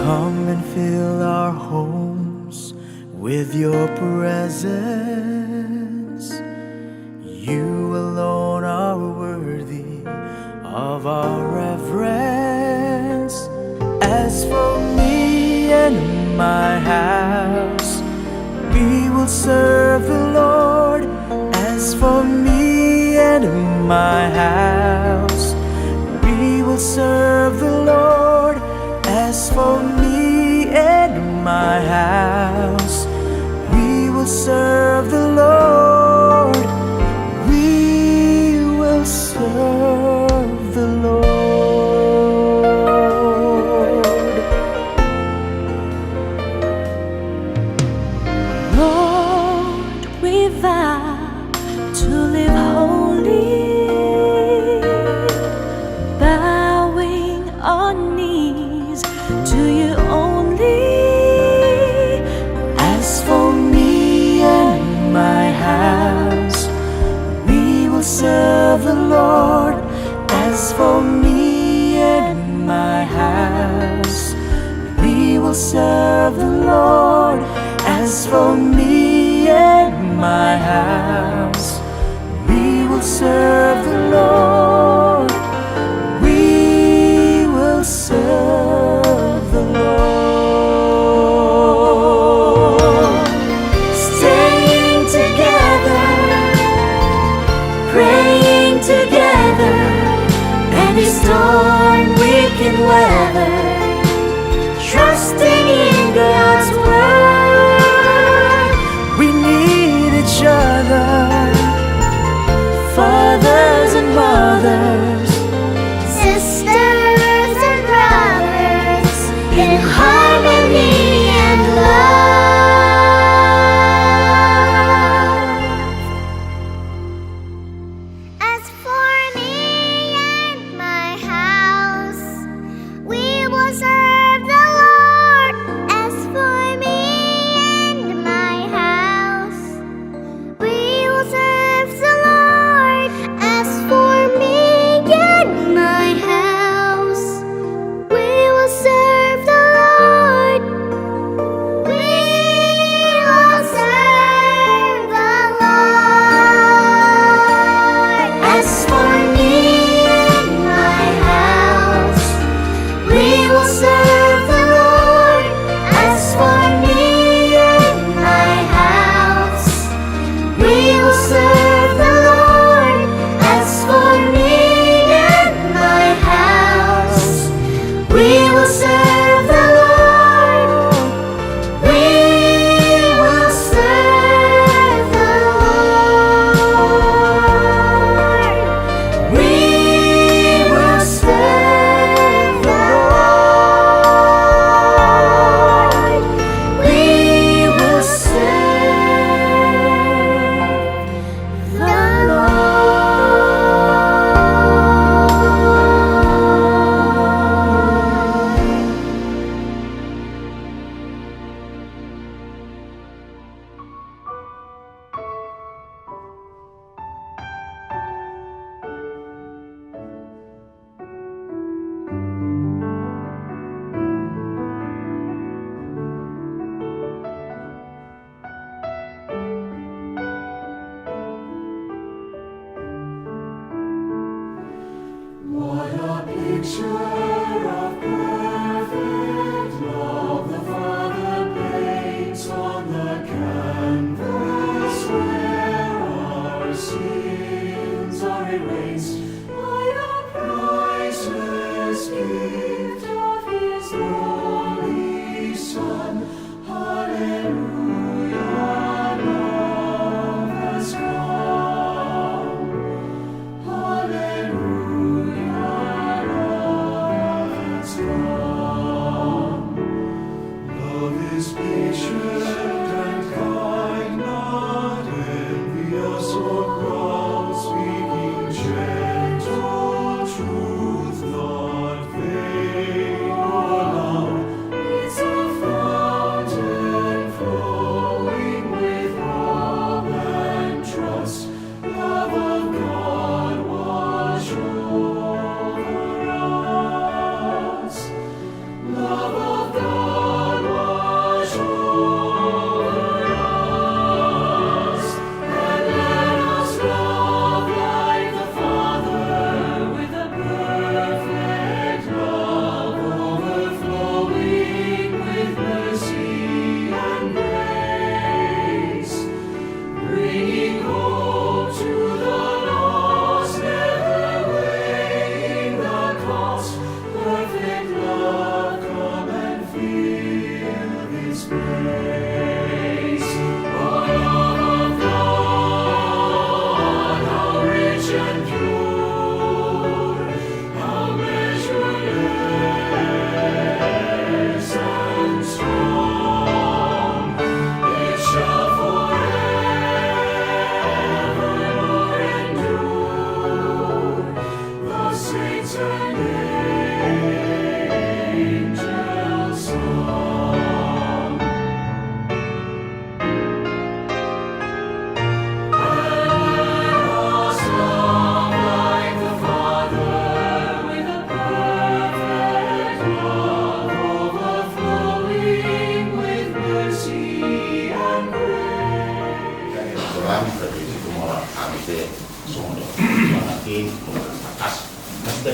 Come and fill our homes with your presence. You alone are worthy of our reverence. As for me and my house, we will serve the Lord. As for me and my house, we will serve the Lord. As for me and my house, we will serve the Lord. We will serve the Lord. Lord, we vow to live holy, bowing our knees to you only. As for me and my house, we will serve the Lord. As for me and my house, we will serve the Lord. As for me and my house, we will serve the Lord. We will serve the Lord. Staying together, praying together, any storm we can weather, trusting in God's word. We need each other, fathers and mothers, sisters and brothers, in harmony and love. As for me and my house, we will serve the Lord. As for me and my house, we will serve the Lord. As for me and my house, we will serve the Lord. We will serve the Lord. As for me and my house, we will serve the Lord. As for me and my house, we will serve the Lord. As for me and my house, we will serve the Lord. We will serve the Lord. We will serve the Lord. We will serve the Lord.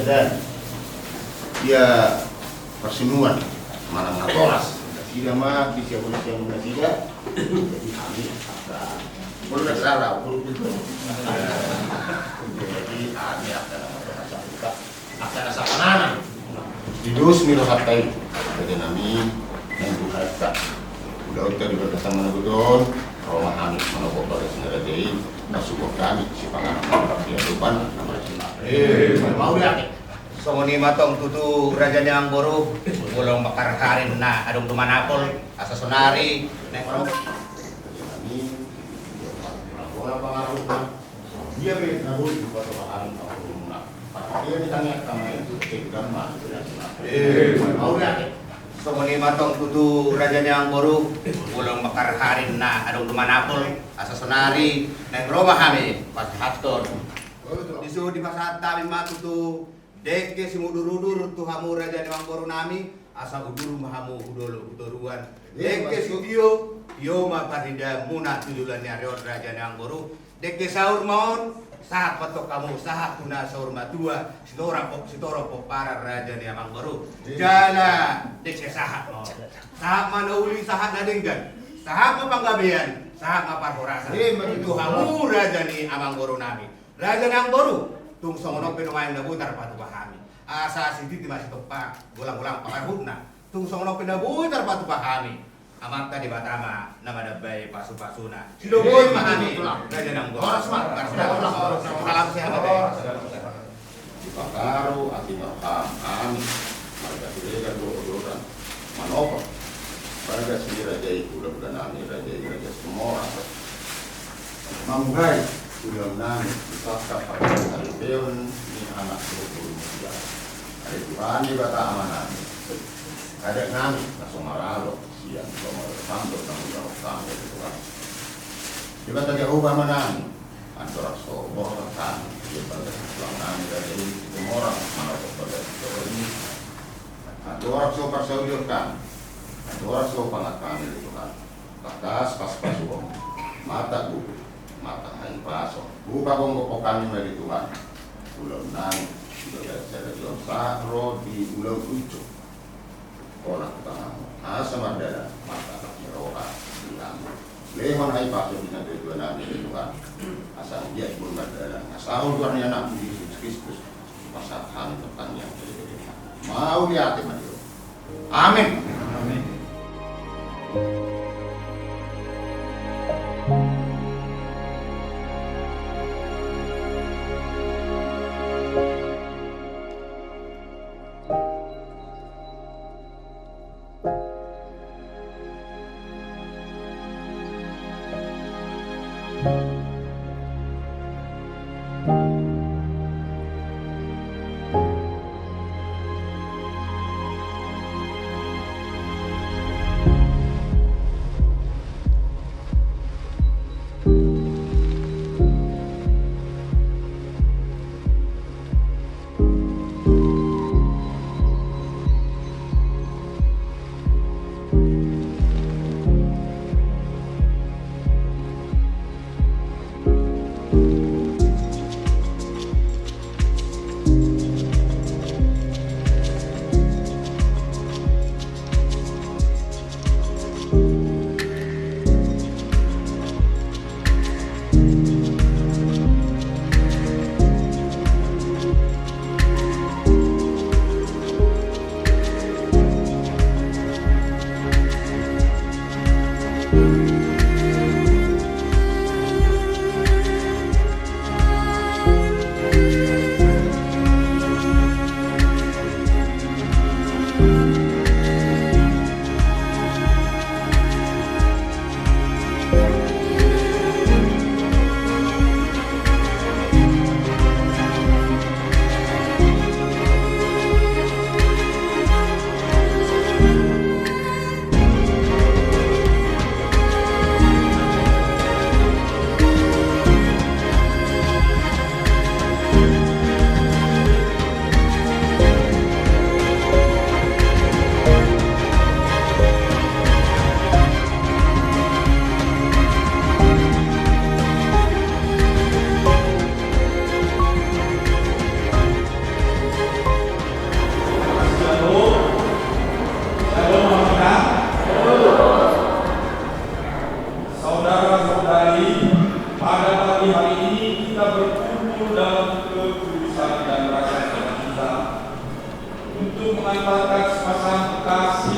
dan dia persinuan mana tolas tidak mah bisa boleh yang mana tidak jadi kami boleh salah boleh itu jadi kami akan asa pananan didus milo hatai jadi nami yang buka udah di berdasar mana budon rumah kami mana botol sendiri jadi masuk kami si panganan dia depan nama mau ya Songoni matong tutu raja yang boru ulong bakar harin na adong tumanapol asa sonari nek kami bola pengaruh dia be nabul di kota Baharin dia ditanya kama itu tegang mah mau ya Songoni matong tutu raja yang boru ulong bakar harin na adong tumanapol asa sonari nek rumah kami pas haton disuruh di pasar kami matutu Deke si mudur-udur tu hamu raja di Mangkoro nami asa udur mahamu udolo udoruan. Deke si yo ma parinda muna tujulan ni ariot raja di Mangkoro. Deke sahur maon sahat patok kamu sahat tuna sahur matua sitora pok para raja di Mangkoro. Jala deke sahat maon. Sahat mana uli sahat nadenggan. Sahat mapanggabean sahat maparhorasan. Itu hamu raja ni Mangkoro nami. Raja di Mangkoro tung songono penumayan na butar patu bahami asa siti ti masih topa gulang-gulang pakarhutna tung songono pena butar patu bahami amat tadi batama nama dabay pasu-pasuna sidoboy mahami raja nang go salam sehat di Pakaru ati makam kami marga siregan dodoran manopo marga sini raja itu udah nami raja semua mamgai udah nami kita pada hari Dewan ini anak 20 muda hari Tuhan di bata amanah ada nami langsung maralo siang kalau sampai tanggung jawab kami itu kan kita tadi ubah menang antara sobor kan dia pada pulang nami dari itu orang mana pada ini dua orang sobor saudara kan dua orang sobor kami itu kan atas pas uang mata guru mata hai paso buka bongo kami dari Tuhan ulang nang sudah saya jual sakro di ulang ucu orang tanah asa mandala mata meroha bilang lehon hai paso bisa dari Tuhan dari Tuhan asal dia pun mandala asal Tuhan yang nak Yesus Kristus masa kami pertanyaan mau lihat teman itu amin amin.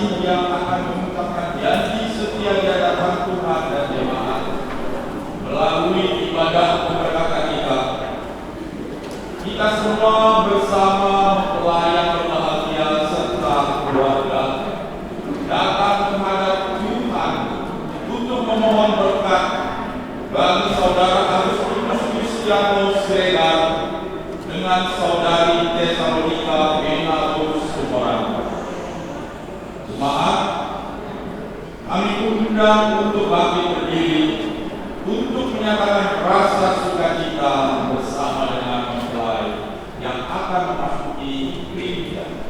kasih yang akan mengucapkan janji setia di hadapan Tuhan dan jemaat melalui ibadah pemberkatan kita semua bersama mempelayan berbahagia serta keluarga datang menghadap Tuhan untuk memohon berkat bagi saudara Agustinus Kristianus Siregar dengan saudari Tesalonika Benatus Sumorang. Jemaat, kami undang untuk bangkit berdiri untuk menyatakan rasa sukacita bersama dengan mempelai yang akan memasuki gereja.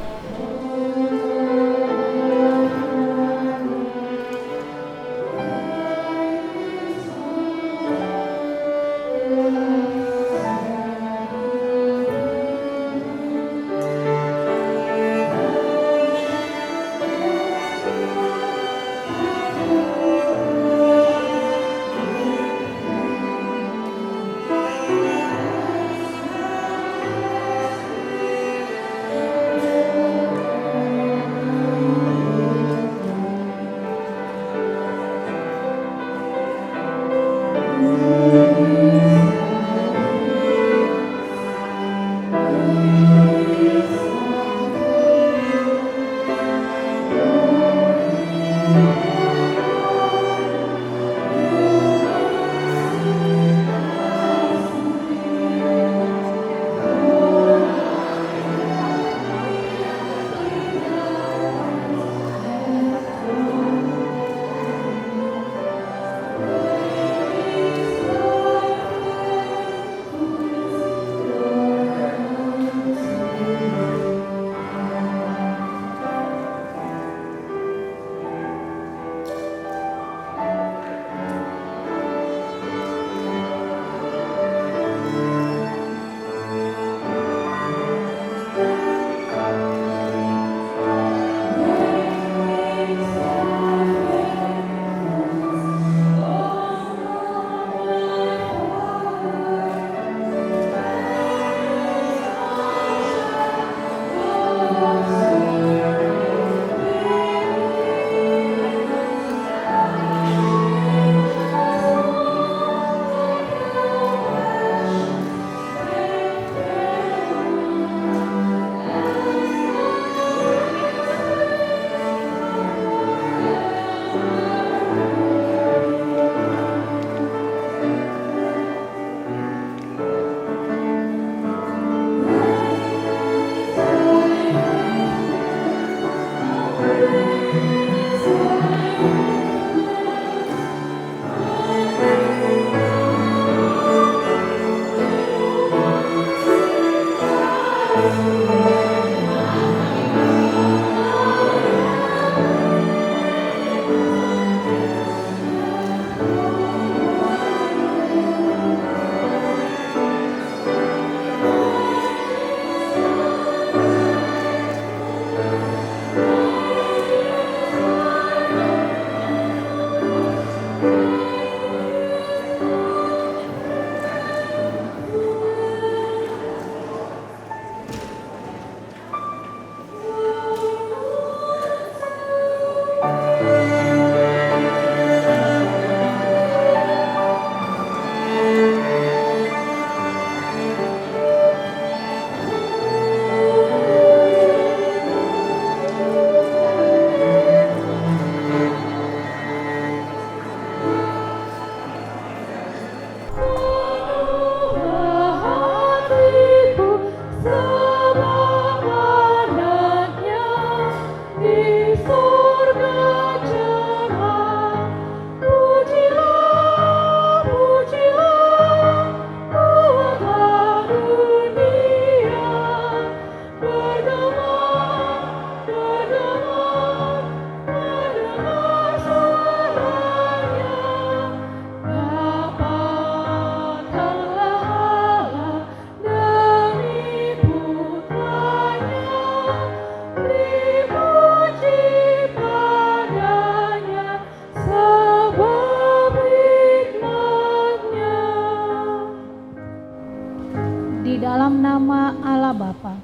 dalam nama Allah Bapa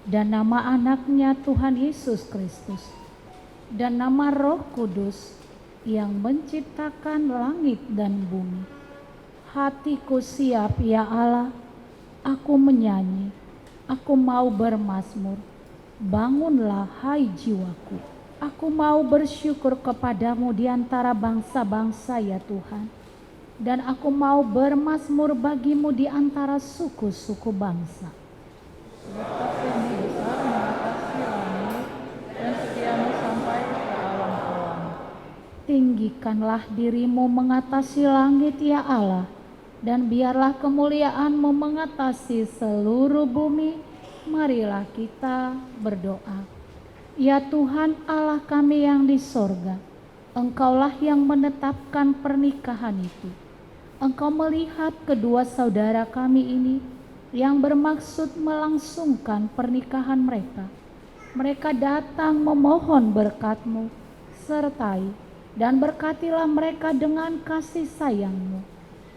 dan nama anaknya Tuhan Yesus Kristus dan nama Roh Kudus yang menciptakan langit dan bumi. Hatiku siap ya Allah, aku menyanyi, aku mau bermazmur. Bangunlah hai jiwaku, aku mau bersyukur kepadamu di antara bangsa-bangsa ya Tuhan. Dan aku mau bermazmur bagimu di antara suku-suku bangsa. Kasih-Mu besar mengatasi langit dan setiamu sampai ke alam-alam. Tinggikanlah dirimu mengatasi langit ya Allah, dan biarlah kemuliaan-Mu mengatasi seluruh bumi. Marilah kita berdoa. Ya Tuhan Allah kami yang di sorga, Engkaulah yang menetapkan pernikahan itu. Engkau melihat kedua saudara kami ini yang bermaksud melangsungkan pernikahan mereka. Mereka datang memohon berkat-Mu, sertai dan berkatilah mereka dengan kasih sayang-Mu.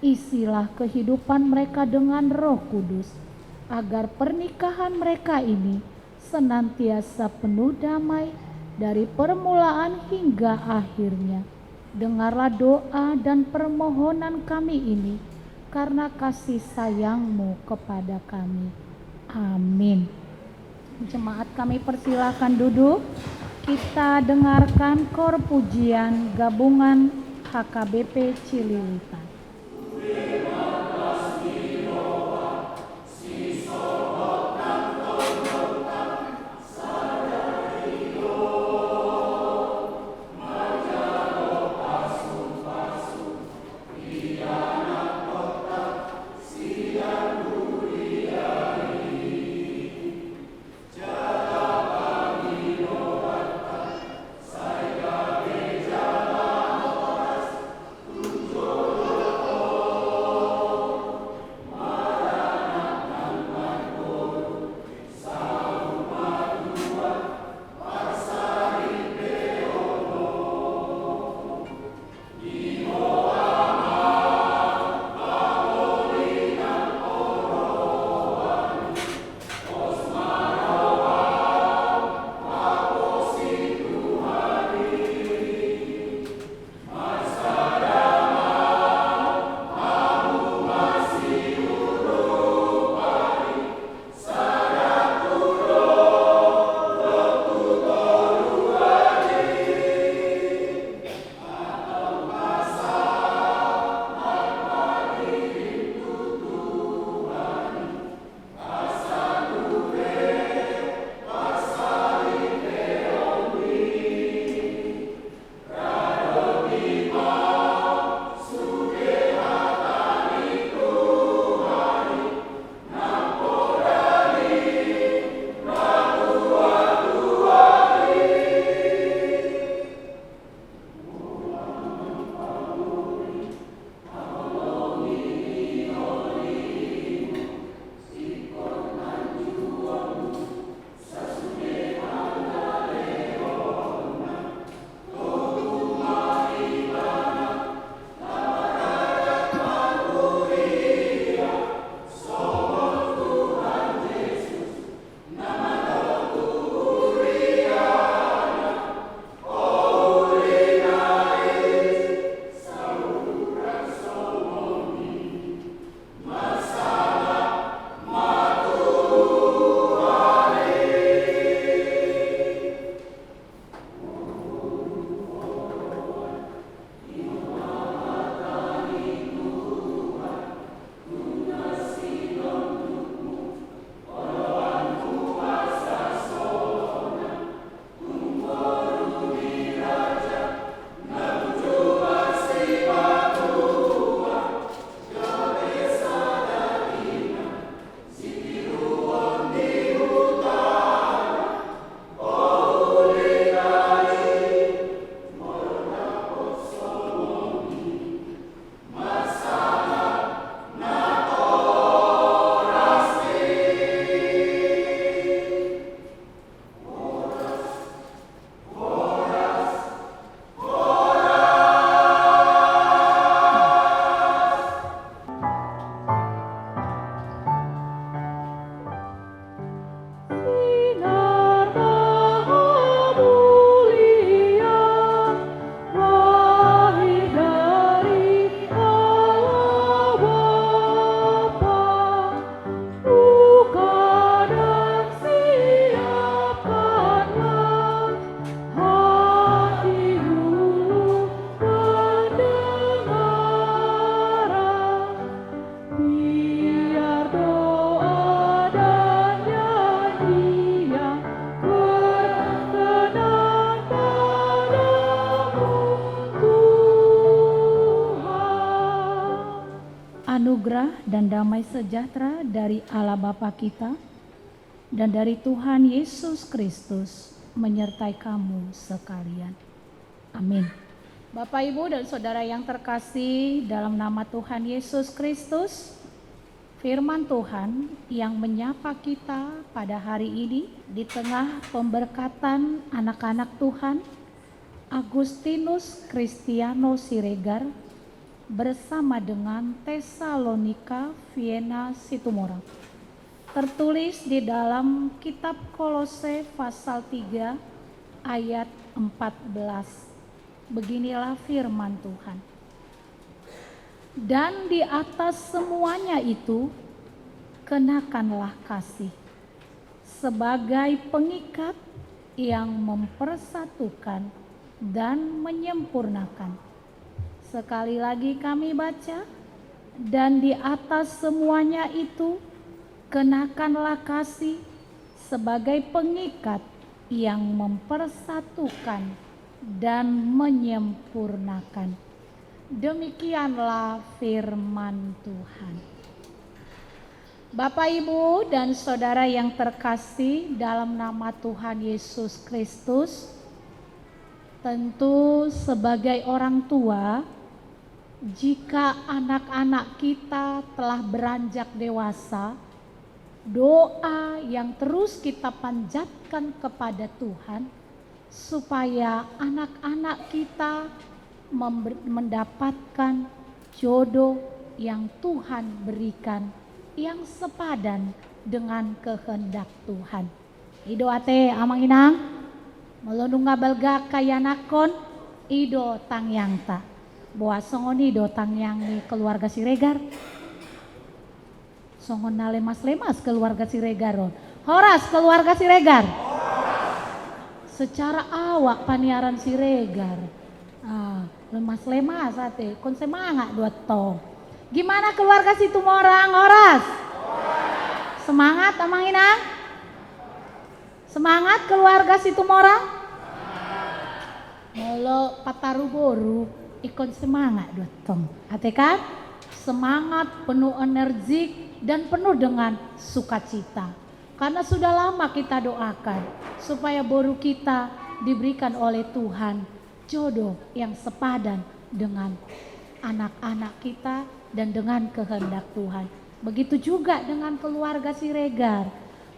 Isilah kehidupan mereka dengan Roh Kudus, agar pernikahan mereka ini senantiasa penuh damai dari permulaan hingga akhirnya. Dengarlah doa dan permohonan kami ini karena kasih sayang-Mu kepada kami. Amin. Jemaat kami persilakan duduk. Kita dengarkan kor pujian gabungan HKBP Cililitan. anugerah dan damai sejahtera dari Allah Bapa kita dan dari Tuhan Yesus Kristus menyertai kamu sekalian. Amin. Bapak, Ibu, dan Saudara yang terkasih, dalam nama Tuhan Yesus Kristus, firman Tuhan yang menyapa kita pada hari ini di tengah pemberkatan anak-anak Tuhan Agustinus Kristiano Siregar bersama dengan Tesalonika Vienna Situmorang. Tertulis di dalam kitab Kolose pasal 3 ayat 14. Beginilah firman Tuhan. Dan di atas semuanya itu kenakanlah kasih sebagai pengikat yang mempersatukan dan menyempurnakan. Sekali lagi kami baca, dan di atas semuanya itu kenakanlah kasih sebagai pengikat yang mempersatukan dan menyempurnakan. Demikianlah firman Tuhan. Bapak, Ibu, dan Saudara yang terkasih dalam nama Tuhan Yesus Kristus, tentu sebagai orang tua, jika anak-anak kita telah beranjak dewasa, doa yang terus kita panjatkan kepada Tuhan supaya anak-anak kita mendapatkan jodoh yang Tuhan berikan, yang sepadan dengan kehendak Tuhan. Ido ate amang inang melonung ngabelga kayanakon ido tangyang ta. Boa songon ido tangyang ni keluarga Siregar. Songon na lemas-lemas keluarga Siregaron. Horas keluarga Siregar. Secara awak paniaran Siregar. Lemas-lemas ate, kon semangat dua tong. Gimana keluarga Situmorang, Horas? Semangat amang inang? Semangat keluarga Situmorang? Molo pataru boru ikon semangat dua tong. Ate kan? Semangat, penuh energik dan penuh dengan sukacita. Karena sudah lama kita doakan supaya boru kita diberikan oleh Tuhan jodoh yang sepadan dengan anak-anak kita dan dengan kehendak Tuhan. Begitu juga dengan keluarga Siregar.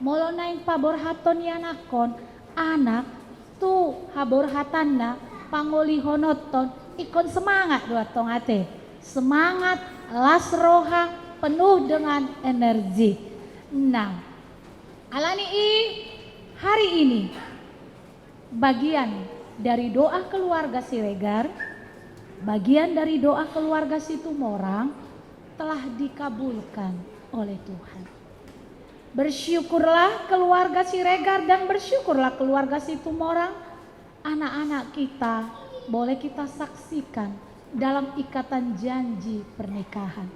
Molo naing paborhaton yanakon anak tu haborhatanna pangoli honoton ikon semangat dua tong ate. Semangat las roha penuh dengan energi. Nah, alani hari ini bagian dari doa keluarga Siregar, bagian dari doa keluarga Situmorang telah dikabulkan oleh Tuhan. Bersyukurlah keluarga Siregar dan bersyukurlah keluarga Situmorang, anak-anak kita boleh kita saksikan dalam ikatan janji pernikahan.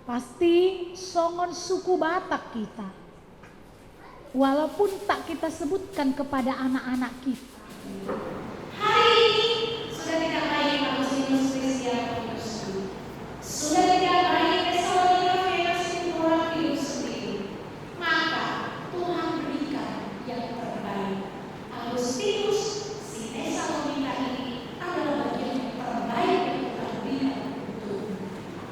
Pasti songon suku Batak kita, walaupun tak kita sebutkan kepada anak-anak kita. Hari ini sudah tidak baik Agustinus Kristiano Siregar, sudah tidak baik Tesalonika Vienna Situmorang hidup sendiri. Maka Tuhan berikan yang terbaik. Agustinus si Tesalonika ini adalah bagian yang terbaik yang Tuhan berikan untuk.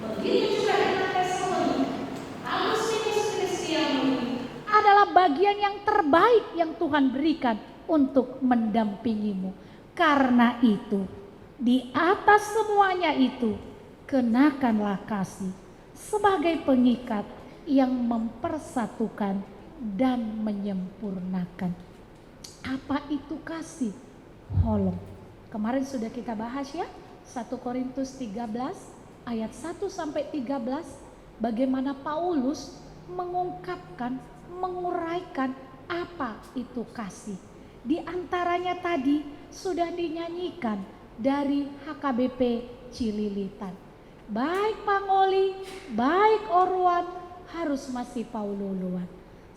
Begitu juga dengan Tesalonika. Agustinus Kristiano ini adalah bagian yang terbaik yang Tuhan berikan untuk mendampingimu. Karena itu, di atas semuanya itu, kenakanlah kasih sebagai pengikat yang mempersatukan dan menyempurnakan. Apa itu kasih? Holong. Kemarin sudah kita bahas ya, 1 Korintus 13 ayat 1 sampai 13, bagaimana Paulus mengungkapkan, menguraikan apa itu kasih. Di antaranya tadi sudah dinyanyikan dari HKBP Cililitan. Baik Pangoli, baik Orwan, harus masih Paululuan.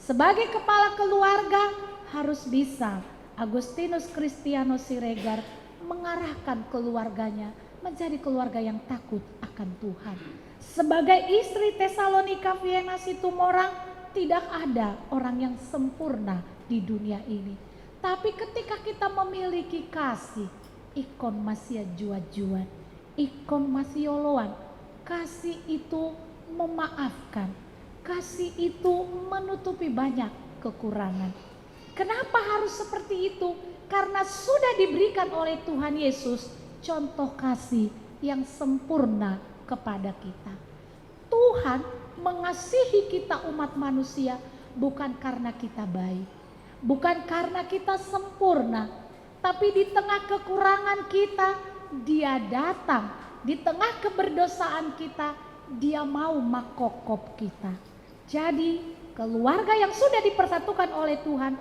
Sebagai kepala keluarga harus bisa Agustinus Kristiano Siregar mengarahkan keluarganya menjadi keluarga yang takut akan Tuhan. Sebagai istri Tesalonika Vienna Situmorang, tidak ada orang yang sempurna di dunia ini. Tapi ketika kita memiliki kasih, ikon masih juat-juat, ikon masih yoloan. Kasih itu memaafkan, kasih itu menutupi banyak kekurangan. Kenapa harus seperti itu? Karena sudah diberikan oleh Tuhan Yesus contoh kasih yang sempurna kepada kita. Tuhan mengasihi kita umat manusia bukan karena kita baik, bukan karena kita sempurna, tapi di tengah kekurangan kita Dia datang, di tengah keberdosaan kita Dia mau makokop kita. Jadi keluarga yang sudah dipersatukan oleh Tuhan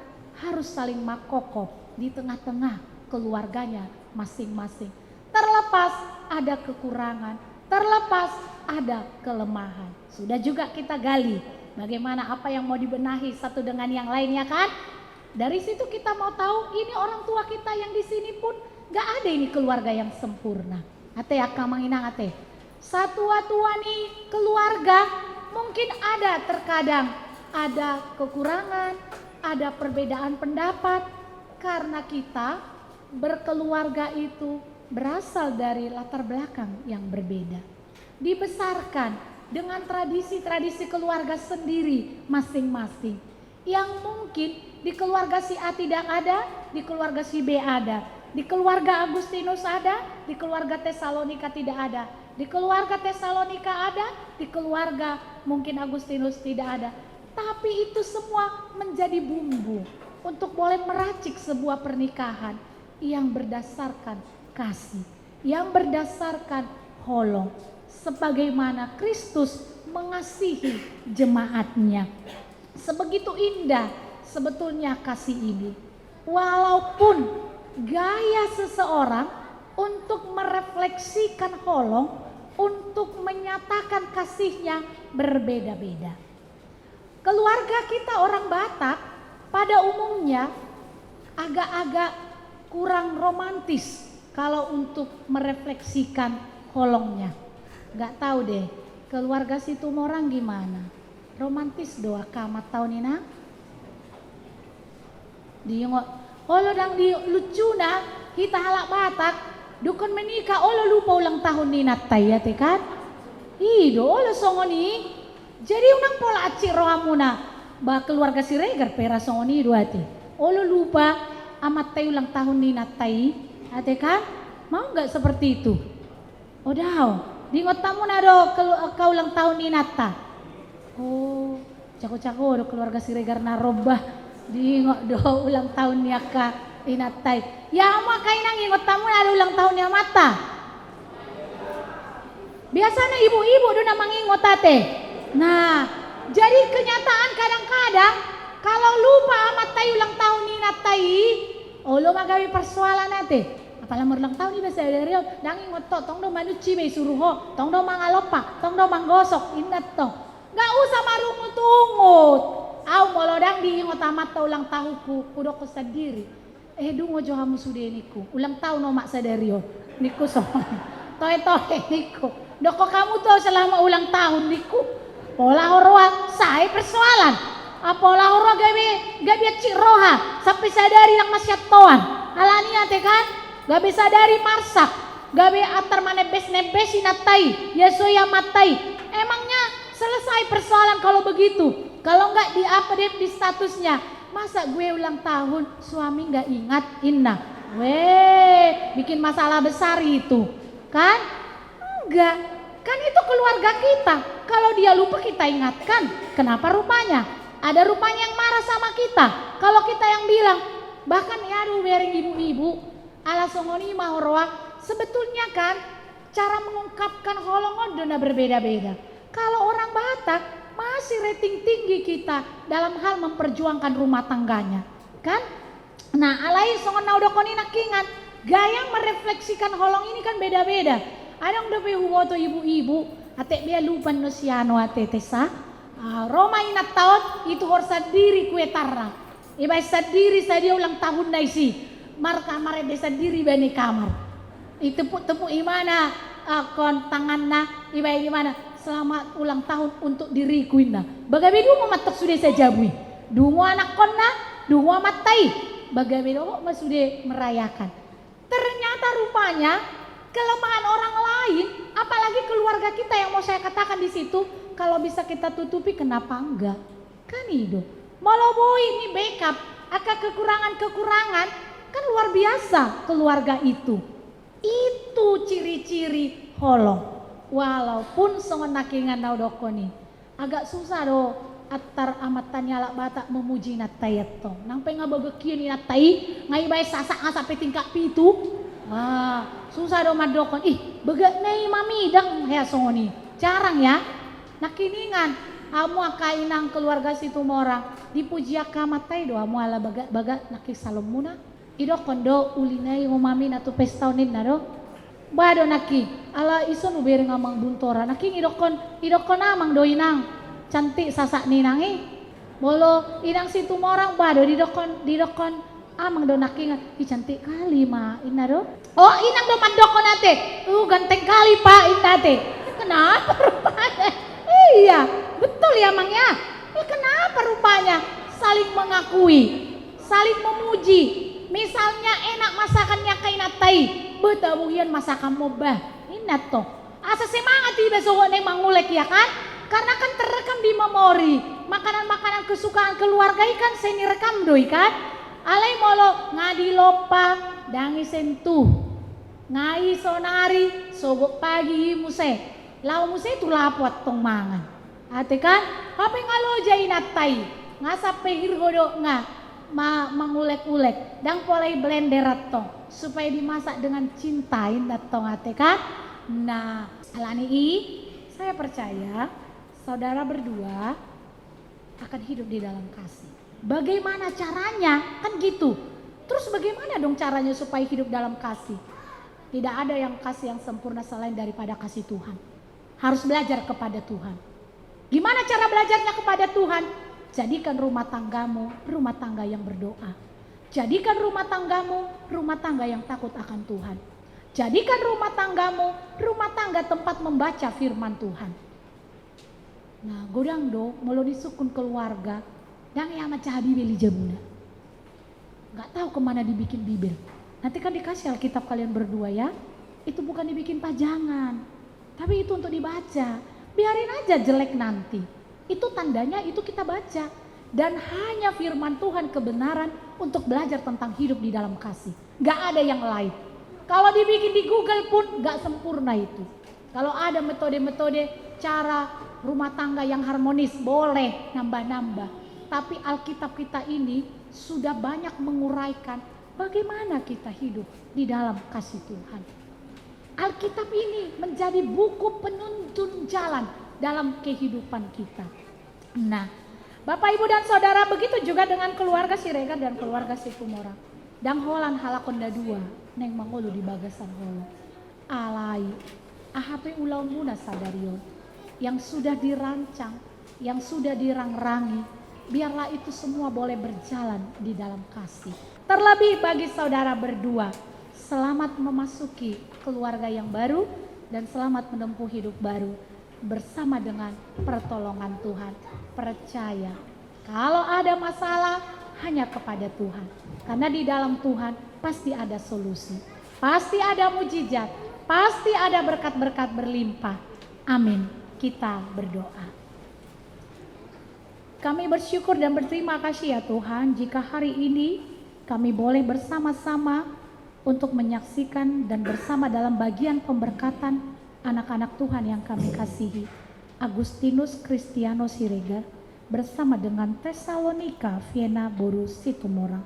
harus saling makokop di tengah-tengah keluarganya masing-masing. Terlepas ada kekurangan, terlepas ada kelemahan. Sudah juga kita gali bagaimana apa yang mau dibenahi satu dengan yang lainnya kan? Dari situ kita mau tahu ini orang tua kita yang di sini pun gak ada ini keluarga yang sempurna. Ate akan menginang ate. Satua-tua nih keluarga mungkin ada terkadang ada kekurangan, ada perbedaan pendapat karena kita berkeluarga itu berasal dari latar belakang yang berbeda. Dibesarkan dengan tradisi-tradisi keluarga sendiri masing-masing. Yang mungkin di keluarga si A tidak ada, di keluarga si B ada. Di keluarga Agustinus ada, di keluarga Tesalonika tidak ada. Di keluarga Tesalonika ada, di keluarga mungkin Agustinus tidak ada. Tapi itu semua menjadi bumbu untuk boleh meracik sebuah pernikahan yang berdasarkan kasih, yang berdasarkan holong. Sebagaimana Kristus mengasihi jemaatnya. Sebegitu indah sebetulnya kasih ini. Walaupun gaya seseorang untuk merefleksikan holong, untuk menyatakan kasihnya berbeda-beda. Keluarga kita orang Batak pada umumnya agak-agak kurang romantis kalau untuk merefleksikan holongnya. Gak tahu deh keluarga Situmorang gimana? Romantis doa kamat tahun ini. Diingot, olo dang di lucuna kita halak Batak, dukun menikah olo lupa ulang tahun ni natai ya tekan. Ido olo songoni. Jadi unang pola acik rohamuna ba keluarga si Regar pera songoni dua te. Olo lupa amat tay ulang tahun ni natai, ate kan? Mau nggak seperti itu? Odao, diingot tamu nado kau ulang tahun ni nata. Oh, cako-cako do keluarga si Regar narobah diingot do ulang tahun ni aka inatai. Ya mau kainang ingot tamu nado ulang tahun ni mata. Biasanya ibu-ibu do namang ingot ate. Nah, jadi kenyataan kadang-kadang kalau lupa amat tay ulang tahun ni natai, oh lo magawi persoalan nate. Apalah ulang tahun ni bahasa dari dangi ngotot tong do manuci be suruh ho, tong do mangalopa, tong do manggosok inat to. Gak usah marungut-ungut. Au molodang di ingot amat ta ulang tahunku, kudo ko sendiri. Dungo jo hamu sude niku. Ulang tahun no mak sadario. Niku so. Toe-toe niku. Doko kamu tuh selama ulang tahun niku. Pola horwa saya persoalan. Apola horwa gabi cik roha sampai sadari yang masyatoan. Alania te kan? Gabi sadari marsak. Gabi atar mana nebes natai. Yesoya matai. Emangnya selesai persoalan kalau begitu? Kalau enggak di-update di statusnya. Masa gue ulang tahun suami enggak ingat Inna? Weh, bikin masalah besar itu. Kan? Enggak. Kan itu keluarga kita. Kalau dia lupa kita ingatkan. Kenapa rupanya? Ada rupanya yang marah sama kita. Kalau kita yang bilang, bahkan ya aduh biarin ibu-ibu ala songoni mahorwa. Sebetulnya kan cara mengungkapkan holongon dona berbeda-beda. Kalau orang Batak masih rating tinggi kita dalam hal memperjuangkan rumah tangganya. Kan? Nah alai songon naudokoni nakingan. Gaya merefleksikan holong ini kan beda-beda. Ada yang udah huwoto ibu-ibu, atek dia lupa no siano ate tesa. Roma inat tahun itu harus sendiri kue tarra. Iba sendiri saya ulang tahun dai si. Mar kamar de sendiri bani kamar. Itepuk-tepuk imana kon tanganna ibai gimana? Selamat ulang tahun untuk diriku inna. Bagaimana dungo matok sudah saya jabui. Dungo anak konna, dungo matai. Bagaimana mas sudah merayakan. Ternyata rupanya kelemahan orang lain, apalagi keluarga kita yang mau saya katakan di situ, kalau bisa kita tutupi kenapa enggak? Kan itu. Maloboi ini backup, akan kekurangan-kekurangan kan luar biasa keluarga itu. Itu ciri-ciri holong. Walaupun songon nakingan naudokoni agak susah do atar amatan nyala batak memuji natayeto nang penga bagekian natai ngai bae sasak ngasape tingkat pitu susah do madokon begek nei mami dang hea songoni jarang ya nakiningan amu akainang keluarga situ morang dipuji akamatai do amu ala baga nakik salomuna idokon do ulinai ngomami natu pestaunin na do bado naki ala ison ubere ngamang buntora naki idokon amang do inang cantik sasak ninangi bolo inang situ morang bado didokon amang do naki cantik kali ma ina do oh inang do mandokon ate ganteng kali pak inate kenapa rupanya iya betul ya mang ya kenapa rupanya saling mengakui saling memuji misalnya enak masakannya kainatai betabuhian masakan mobah inat toh asa semangat tiba sogo neng mangulek ya kan karena kan terekam di memori makanan-makanan kesukaan keluarga ikan seni rekam doi kan alai molo ngadi lopa dangi sentuh ngai sonari sogo pagi muse lau muse itu lapot tong mangan ate kan apa ngaloja inatai ngasape hirgodo nga mangulek-ulek dan polai blender atong supaya dimasak dengan cinta datong ate kan. Nah, alani saya percaya saudara berdua akan hidup di dalam kasih. Bagaimana caranya? Kan gitu. Terus bagaimana dong caranya supaya hidup dalam kasih? Tidak ada yang kasih yang sempurna selain daripada kasih Tuhan. Harus belajar kepada Tuhan. Gimana cara belajarnya kepada Tuhan? Jadikan rumah tanggamu rumah tangga yang berdoa. Jadikan rumah tanggamu rumah tangga yang takut akan Tuhan. Jadikan rumah tanggamu rumah tangga tempat membaca firman Tuhan. Nah, godang do melo disukun keluarga dan yang macam bibel jabuna. Gak tahu kemana dibikin bibel. Nanti kan dikasih Alkitab kalian berdua ya. Itu bukan dibikin pajangan, tapi itu untuk dibaca. Biarin aja jelek nanti. Itu tandanya itu kita baca. Dan hanya firman Tuhan kebenaran untuk belajar tentang hidup di dalam kasih. Gak ada yang lain. Kalau dibikin di Google pun gak sempurna itu. Kalau ada metode-metode cara rumah tangga yang harmonis boleh nambah-nambah. Tapi Alkitab kita ini sudah banyak menguraikan bagaimana kita hidup di dalam kasih Tuhan. Alkitab ini menjadi buku penuntun jalan dalam kehidupan kita. Nah, Bapak Ibu dan Saudara, begitu juga dengan keluarga Siregar dan keluarga Situmorang. Dang holan halakonda dua, neng mangulu di bagasan holan. Alai, ahape ulaun muna sadarion, yang sudah dirancang, yang sudah dirang-rangi, biarlah itu semua boleh berjalan di dalam kasih. Terlebih bagi saudara berdua, selamat memasuki keluarga yang baru dan selamat menempuh hidup baru bersama dengan pertolongan Tuhan. Percaya kalau ada masalah hanya kepada Tuhan, karena di dalam Tuhan pasti ada solusi, pasti ada mujizat, pasti ada berkat-berkat berlimpah. Amin. Kita berdoa. Kami bersyukur dan berterima kasih ya Tuhan, jika hari ini kami boleh bersama-sama untuk menyaksikan dan bersama dalam bagian pemberkatan anak-anak Tuhan yang kami kasihi. Agustinus Kristiano Siregar bersama dengan Tesalonika Viena Boru Situmorang.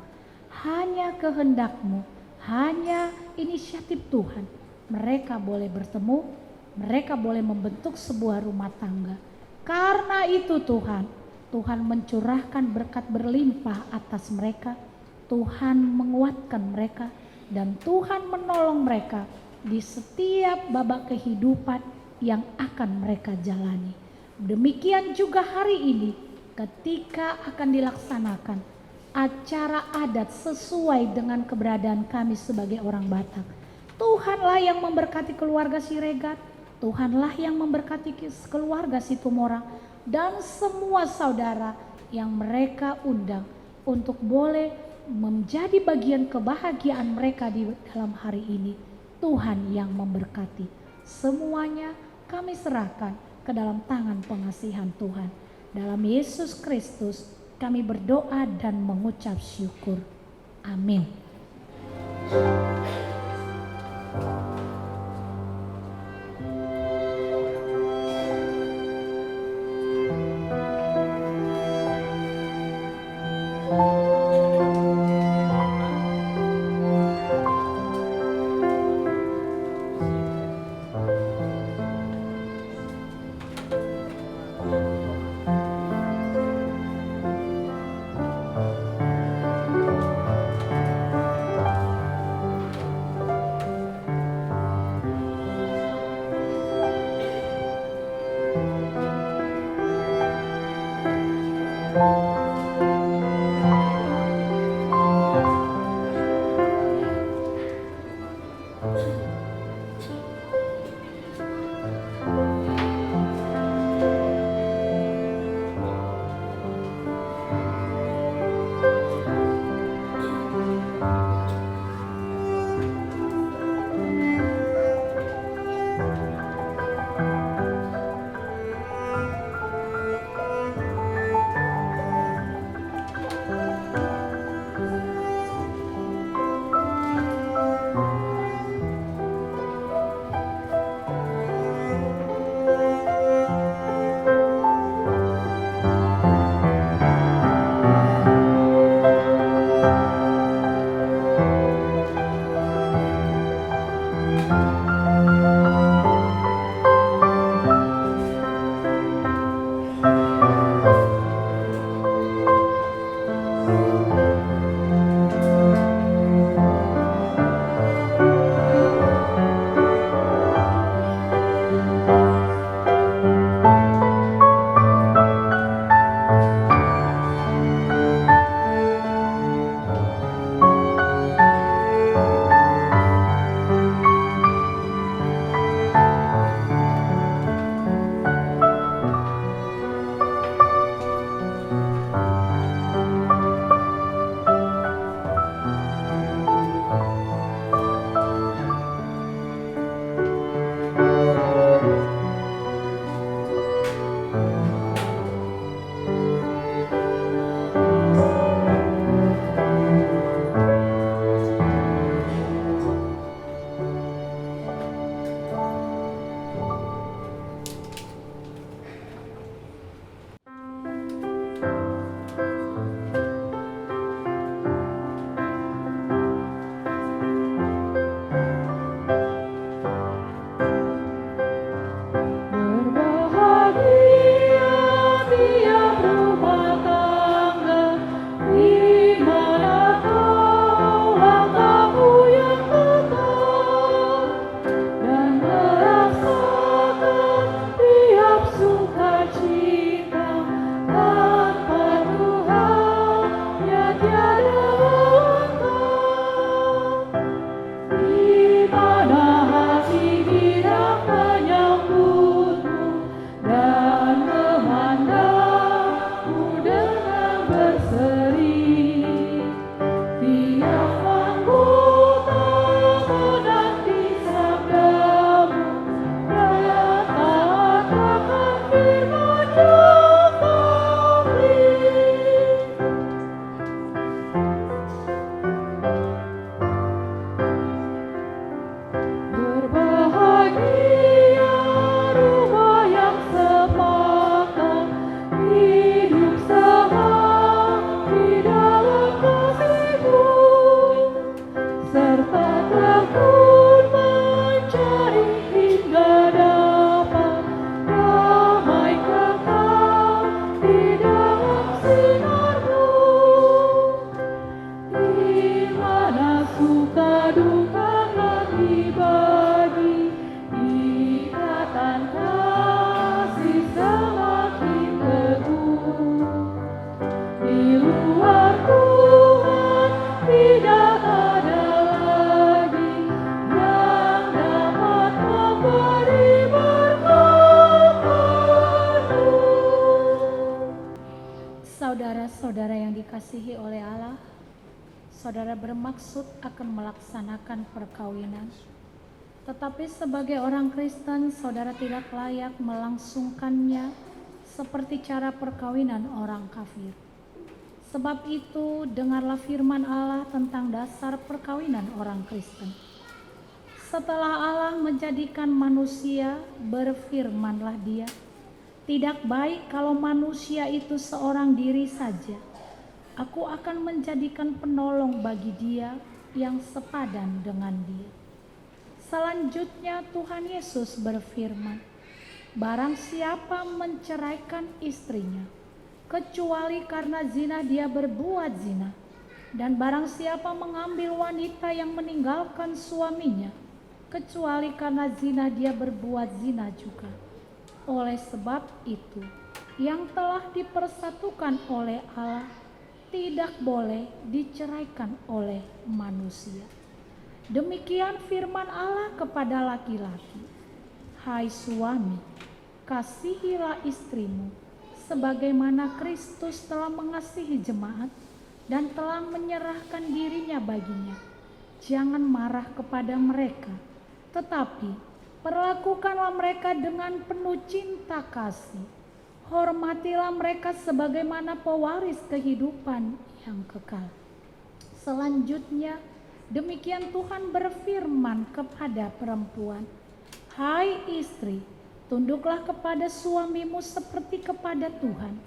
Hanya kehendak-Mu, hanya inisiatif Tuhan, mereka boleh bertemu, mereka boleh membentuk sebuah rumah tangga. Karena itu Tuhan, Tuhan mencurahkan berkat berlimpah atas mereka, Tuhan menguatkan mereka, dan Tuhan menolong mereka di setiap babak kehidupan yang akan mereka jalani. Demikian juga hari ini ketika akan dilaksanakan acara adat sesuai dengan keberadaan kami sebagai orang Batak. Tuhanlah yang memberkati keluarga Siregar, Tuhanlah yang memberkati keluarga Situmorang, dan semua saudara yang mereka undang untuk boleh menjadi bagian kebahagiaan mereka di dalam hari ini. Tuhan yang memberkati. Semuanya kami serahkan ke dalam tangan pengasihan Tuhan. Dalam Yesus Kristus kami berdoa dan mengucap syukur. Amin. Suka duka lagi dikasihi oleh Allah, saudara bermaksud akan melaksanakan perkawinan. Tetapi sebagai orang Kristen, saudara tidak layak melangsungkannya seperti cara perkawinan orang kafir. Sebab itu, dengarlah firman Allah tentang dasar perkawinan orang Kristen. Setelah Allah menjadikan manusia, berfirmanlah Dia, "Tidak baik kalau manusia itu seorang diri saja. Aku akan menjadikan penolong bagi dia yang sepadan dengan dia." Selanjutnya Tuhan Yesus berfirman, "Barang siapa menceraikan istrinya, kecuali karena zina dia berbuat zina. Dan barang siapa mengambil wanita yang meninggalkan suaminya, kecuali karena zina dia berbuat zina juga. Oleh sebab itu, yang telah dipersatukan oleh Allah tidak boleh diceraikan oleh manusia." Demikian firman Allah kepada laki-laki. Hai suami, kasihilah istrimu sebagaimana Kristus telah mengasihi jemaat dan telah menyerahkan dirinya baginya. Jangan marah kepada mereka, tetapi perlakukanlah mereka dengan penuh cinta kasih. Hormatilah mereka sebagaimana pewaris kehidupan yang kekal. Selanjutnya, demikian Tuhan berfirman kepada perempuan, "Hai istri, tunduklah kepada suamimu seperti kepada Tuhan,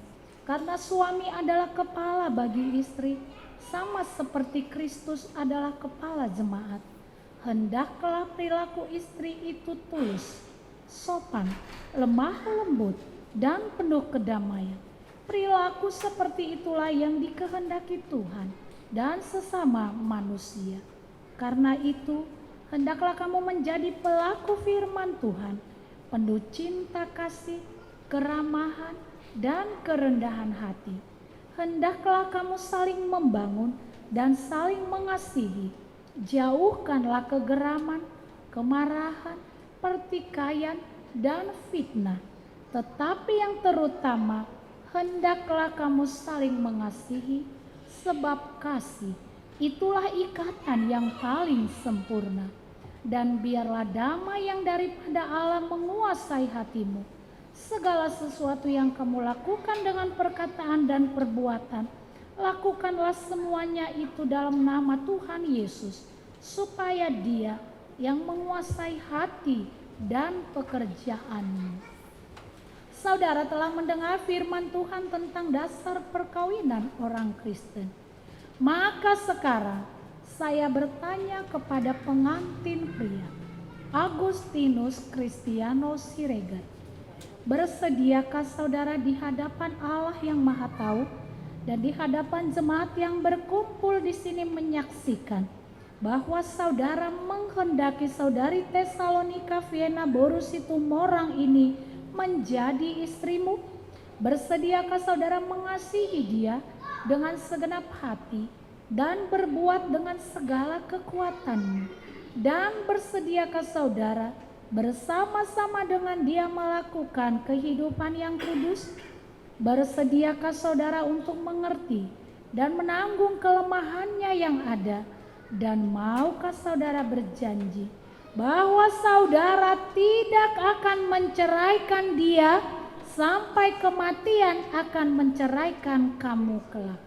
karena suami adalah kepala bagi istri, sama seperti Kristus adalah kepala jemaat. Hendaklah perilaku istri itu tulus, sopan, lemah lembut, dan penuh kedamaian. Perilaku seperti itulah yang dikehendaki Tuhan dan sesama manusia. Karena itu, hendaklah kamu menjadi pelaku firman Tuhan, penuh cinta kasih, keramahan, dan kerendahan hati. Hendaklah kamu saling membangun dan saling mengasihi. Jauhkanlah kegeraman, kemarahan, pertikaian, dan fitnah. Tetapi yang terutama, hendaklah kamu saling mengasihi, sebab kasih itulah ikatan yang paling sempurna. Dan biarlah damai yang daripada Allah menguasai hatimu. Segala sesuatu yang kamu lakukan dengan perkataan dan perbuatan, lakukanlah semuanya itu dalam nama Tuhan Yesus, supaya Dia yang menguasai hati dan pekerjaanmu." Saudara telah mendengar firman Tuhan tentang dasar perkawinan orang Kristen. Maka sekarang saya bertanya kepada pengantin pria, Agustinus Christianus Siregar, bersediakah saudara di hadapan Allah yang Maha Tahu dan di hadapan jemaat yang berkumpul di sini menyaksikan bahwa saudara menghendaki saudari Tesalonika Vienna Borusitumorang ini menjadi istrimu? Bersediakah saudara mengasihi dia dengan segenap hati dan berbuat dengan segala kekuatanmu? Dan bersediakah saudara bersama-sama dengan dia melakukan kehidupan yang kudus? Bersediakah saudara untuk mengerti dan menanggung kelemahannya yang ada? Dan maukah saudara berjanji bahwa saudara tidak akan menceraikan dia sampai kematian akan menceraikan kamu kelak?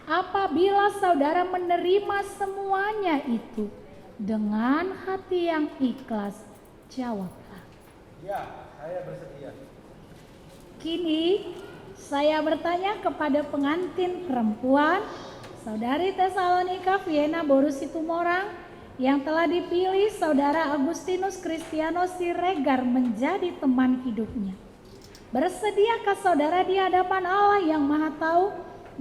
Apabila saudara menerima semuanya itu dengan hati yang ikhlas, jawablah, Ya, saya bersedia. Kini saya bertanya kepada pengantin perempuan, saudari Tesalonika Vienna Borusitumorang, yang telah dipilih saudara Agustinus Christianus Siregar menjadi teman hidupnya. Bersediakah saudara di hadapan Allah yang Maha Tahu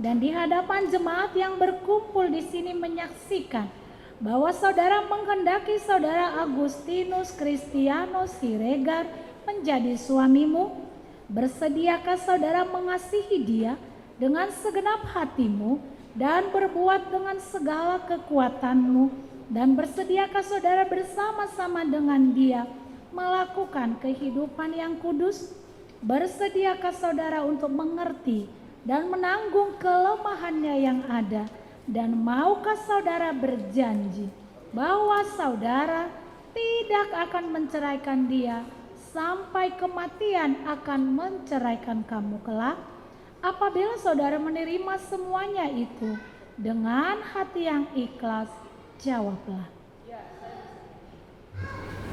dan di hadapan jemaat yang berkumpul di sini menyaksikan bahwa saudara menghendaki saudara Agustinus Christianus Siregar menjadi suamimu? Bersediakah saudara mengasihi dia dengan segenap hatimu dan berbuat dengan segala kekuatanmu? Dan bersediakah saudara bersama-sama dengan dia melakukan kehidupan yang kudus? Bersediakah saudara untuk mengerti dan menanggung kelemahannya yang ada. Dan maukah saudara berjanji bahwa saudara tidak akan menceraikan dia sampai kematian akan menceraikan kamu kelak? Apabila saudara menerima semuanya itu dengan hati yang ikhlas, jawablah.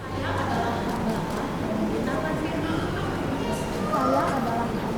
Saya adalah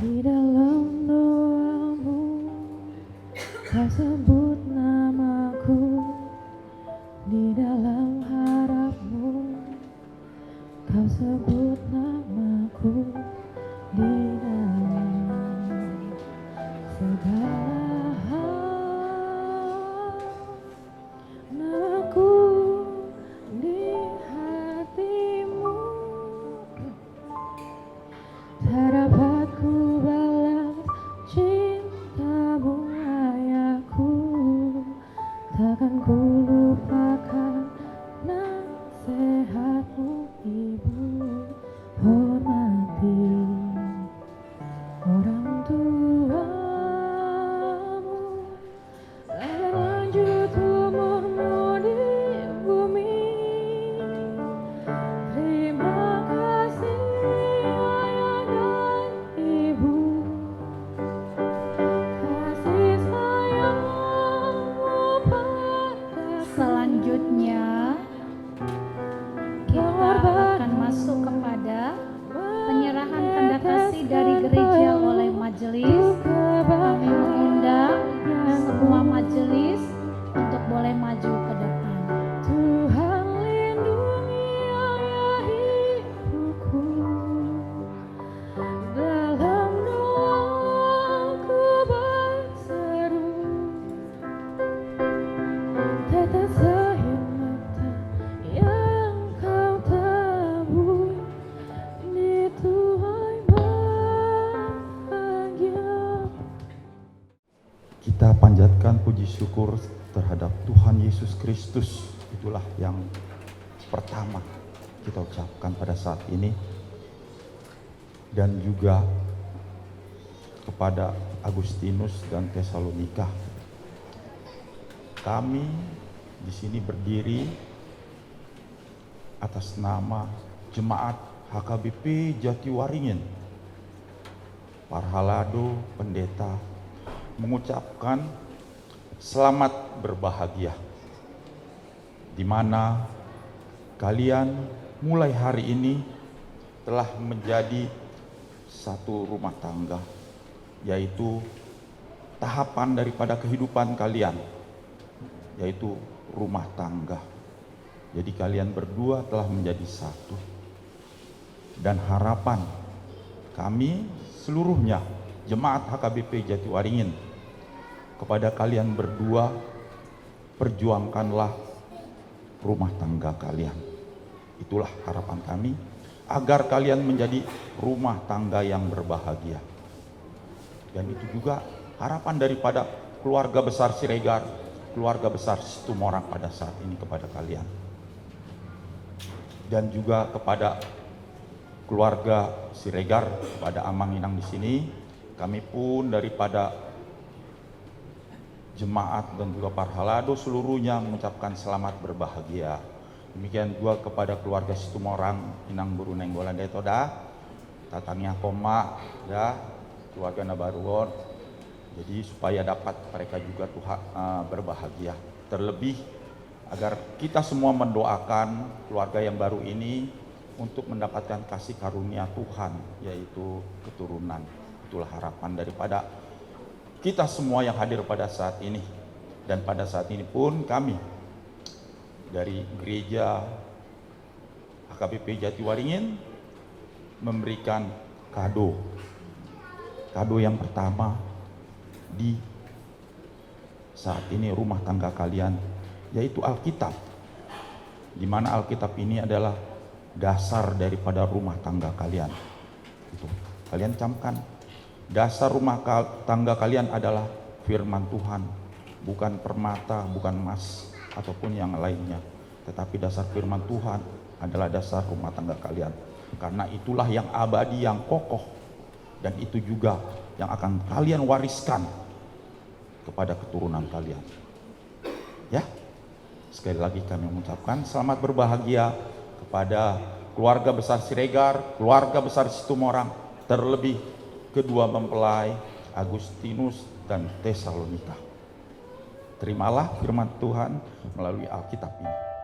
Di dalam doamu, kau sebut namaku. Di dalam harapmu, kau sebut namaku. Di dalam segala hal, namaku di hatimu. Tak dapat ku balas cintamu, ayahku. Takkan ku lupakan nasihatmu, ibu. Hormati orang tuamu agar lanjut umurmu di bumi. Terima kasih ayah dan ibu, kasih sayangmu pada selanjutnya kita akan masuk kepada penyerahan tanda kasih dari gereja oleh majelis. Kami mengundang semua majelis untuk boleh maju ke depan. Tuhan lindungi ayah ibuku, dalam doaku berseru. Tetes air mata yang kau tabur dituai bahagia. Kita panjatkan puji syukur terhadap Tuhan Yesus Kristus. Itulah yang pertama kita ucapkan pada saat ini. Dan juga kepada Agustinus dan Tesalonika. Kami di sini berdiri atas nama Jemaat HKBP Jatiwaringin. Parhalado Pendeta mengucapkan selamat berbahagia, di mana kalian mulai hari ini telah menjadi satu rumah tangga, yaitu tahapan daripada kehidupan kalian, yaitu rumah tangga. Jadi kalian berdua telah menjadi satu. Dan harapan kami seluruhnya Jemaat HKBP Jatiwaringin kepada kalian berdua, perjuangkanlah rumah tangga kalian. Itulah harapan kami, agar kalian menjadi rumah tangga yang berbahagia. Dan itu juga harapan daripada keluarga besar Siregar, keluarga besar Situmorang pada saat ini kepada kalian. Dan juga kepada keluarga Siregar, kepada Amang Inang di sini, kami pun daripada jemaat dan juga Parhalado seluruhnya mengucapkan selamat berbahagia. Demikian juga kepada keluarga Situmorang, Inang Buru Nenggolan Detoda, tatangnya koma, ya, keluarga Nabaruon. Jadi supaya dapat mereka juga berbahagia. Terlebih agar kita semua mendoakan keluarga yang baru ini untuk mendapatkan kasih karunia Tuhan, yaitu keturunan. Itulah harapan daripada kita semua yang hadir pada saat ini. Dan pada saat ini pun kami dari gereja HKBP Jatiwaringin memberikan kado kado yang pertama di saat ini rumah tangga kalian, yaitu Alkitab. Di mana Alkitab ini adalah dasar daripada rumah tangga kalian. Itu kalian camkan. Dasar rumah tangga kalian adalah firman Tuhan, bukan permata, bukan emas ataupun yang lainnya. Tetapi dasar firman Tuhan adalah dasar rumah tangga kalian. Karena itulah yang abadi, yang kokoh, dan itu juga yang akan kalian wariskan kepada keturunan kalian. Ya, sekali lagi kami mengucapkan selamat berbahagia kepada keluarga besar Siregar, keluarga besar Situmorang, terlebih kedua mempelai Agustinus dan Tesalonika. Terimalah firman Tuhan melalui Alkitab ini.